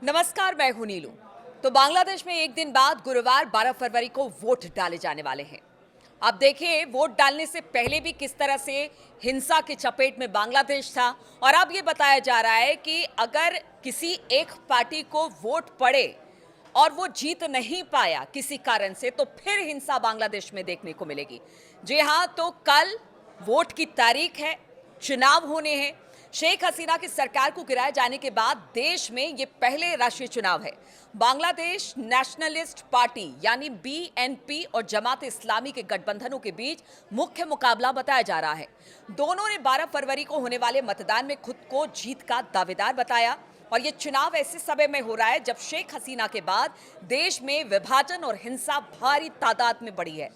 नमस्कार, मैं हूं नीलू। तो बांग्लादेश में एक दिन बाद गुरुवार 12 फरवरी को वोट डाले जाने वाले हैं। अब देखिए, वोट डालने से पहले भी किस तरह से हिंसा की चपेट में बांग्लादेश था, और अब ये बताया जा रहा है कि अगर किसी एक पार्टी को वोट पड़े और वो जीत नहीं पाया किसी कारण से, तो फिर हिंसा बांग्लादेश में देखने को मिलेगी। जी हां, तो कल वोट की तारीख है, चुनाव होने हैं। शेख हसीना की सरकार को गिराए जाने के बाद देश में ये पहले राष्ट्रीय चुनाव है। बांग्लादेश नेशनलिस्ट पार्टी यानी बीएनपी और जमात इस्लामी के गठबंधनों के बीच मुख्य मुकाबला बताया जा रहा है। दोनों ने 12 फरवरी को होने वाले मतदान में खुद को जीत का दावेदार बताया, और ये चुनाव ऐसे समय में हो रहा है जब शेख हसीना के बाद देश में विभाजन और हिंसा भारी तादाद में बढ़ी है।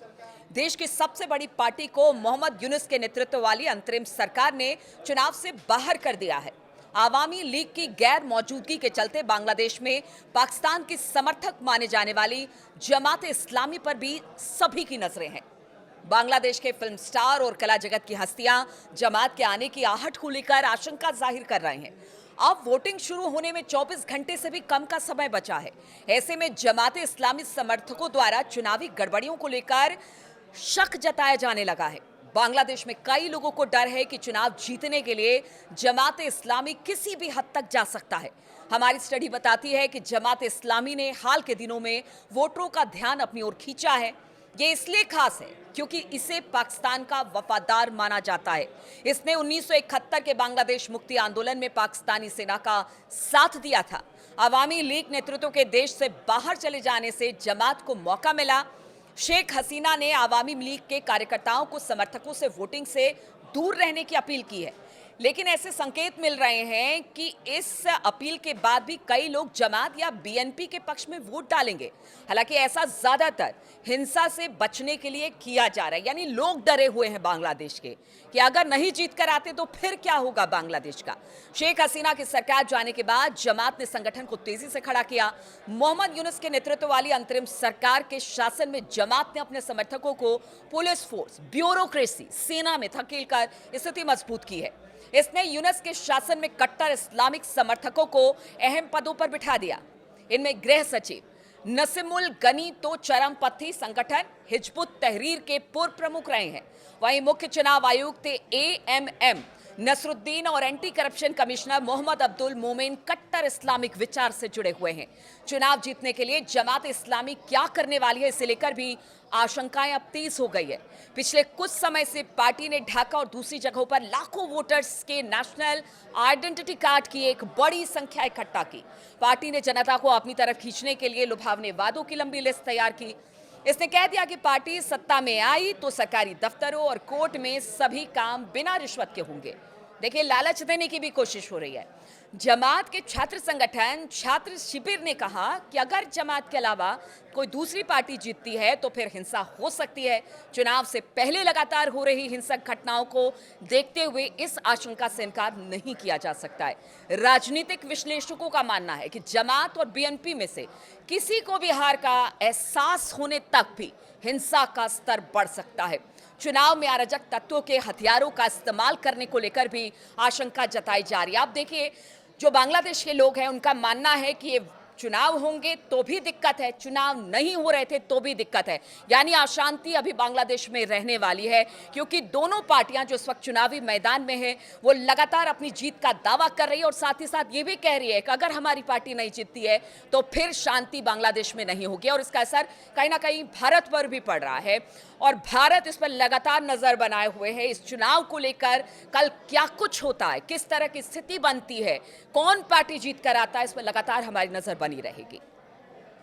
देश की सबसे बड़ी पार्टी को मोहम्मद यूनुस के नेतृत्व वाली अंतरिम सरकार ने चुनाव से बाहर कर दिया है। आवामी लीग की गैर मौजूदगी के चलते बांग्लादेश में पाकिस्तान की समर्थक माने जाने वाली जमात इस्लामी पर भी सभी की नजरें हैं। बांग्लादेश के फिल्म स्टार और कला जगत की हस्तियां जमात के आने की आहट को लेकर आशंका जाहिर कर रहे हैं। अब वोटिंग शुरू होने में 24 घंटे से भी कम का समय बचा है। ऐसे में जमात इस्लामी समर्थकों द्वारा चुनावी गड़बड़ियों को लेकर शक जताया जाने लगा है। बांग्लादेश में कई लोगों को डर है कि चुनाव जीतने के लिए जमात इस्लामी किसी भी हद तक जा सकता है। हमारी स्टडी बताती है कि जमात इस्लामी ने हाल के दिनों में वोटरों का ध्यान अपनी ओर खींचा है। ये इसलिए खास है क्योंकि इसे पाकिस्तान का वफादार माना जाता है। इसने 1971 के बांग्लादेश मुक्ति आंदोलन में पाकिस्तानी सेना का साथ दिया था। अवामी लीग नेतृत्व के देश से बाहर चले जाने से जमात को मौका मिला। शेख हसीना ने आवामी लीग के कार्यकर्ताओं को समर्थकों से वोटिंग से दूर रहने की अपील की है, लेकिन ऐसे संकेत मिल रहे हैं कि इस अपील के बाद भी कई लोग जमात या बीएनपी के पक्ष में वोट डालेंगे। हालांकि ऐसा ज्यादातर हिंसा से बचने के लिए किया जा रहा है, यानी लोग डरे हुए हैं बांग्लादेश के कि अगर नहीं जीत कर आते तो फिर क्या होगा बांग्लादेश का। शेख हसीना की सरकार जाने के बाद जमात ने संगठन को तेजी से खड़ा किया। मोहम्मद यूनुस के नेतृत्व वाली अंतरिम सरकार के शासन में जमात ने अपने समर्थकों को पुलिस फोर्स, ब्यूरोक्रेसी, सेना में धकेलकर स्थिति मजबूत की है। इसने यूनुस के शासन में कट्टर इस्लामिक समर्थकों को अहम पदों पर बिठा दिया। इनमें गृह सचिव नसीमुल गनी तो चरमपंथी संगठन हिजबुत तहरीर के पूर्व प्रमुख रहे हैं। वहीं मुख्य चुनाव आयुक्त एएमएम नसरुद्दीन और anti corruption commissioner Mohammad Abdul Momen कट्टर इस्लामिक विचार से जुड़े हुए हैं। चुनाव जीतने के लिए जमात इस्लामी क्या करने वाली है, इसे लेकर भी आशंकाएं अब तेज हो गई है। पिछले कुछ समय से पार्टी ने ढाका और दूसरी जगहों पर लाखों वोटर्स के नेशनल आइडेंटिटी कार्ड की एक बड़ी संख्या इकट्ठा की। पार्टी ने जनता को अपनी तरफ खींचने के लिए लुभावने वादों की लंबी लिस्ट तैयार की। इसने कह दिया कि पार्टी सत्ता में आई तो सरकारी दफ्तरों और कोर्ट में सभी काम बिना रिश्वत के होंगे। देखिए, लालच देने की भी कोशिश हो रही है। जमात के छात्र संगठन छात्र शिविर ने कहा कि अगर जमात के अलावा कोई दूसरी पार्टी जीतती है तो फिर हिंसा हो सकती है। चुनाव से पहले लगातार हो रही हिंसक घटनाओं को देखते हुए इस आशंका से इनकार नहीं किया जा सकता है। राजनीतिक विश्लेषकों का मानना है कि जमात और बीएनपी में से किसी को भी हार का एहसास होने तक भी हिंसा का स्तर बढ़ सकता है। चुनाव में अराजक तत्वों के हथियारों का इस्तेमाल करने को लेकर भी आशंका जताई जा रही है। आप देखिए, जो बांग्लादेश के लोग हैं उनका मानना है कि ये चुनाव होंगे तो भी दिक्कत है, चुनाव नहीं हो रहे थे तो भी दिक्कत है। यानी अशांति अभी बांग्लादेश में रहने वाली है, क्योंकि दोनों पार्टियां जो इस वक्त चुनावी मैदान में है वो लगातार अपनी जीत का दावा कर रही है, और साथ ही साथ ये भी कह रही है कि अगर हमारी पार्टी नहीं जीतती है तो फिर शांति बांग्लादेश में नहीं होगी। और इसका असर कहीं ना कहीं भारत पर भी पड़ रहा है, और भारत इस पर लगातार नजर बनाए हुए है। इस चुनाव को लेकर कल क्या कुछ होता है, किस तरह की स्थिति बनती है, कौन पार्टी जीत कर आता है, इस पर लगातार हमारी नजर बनी रहेगी।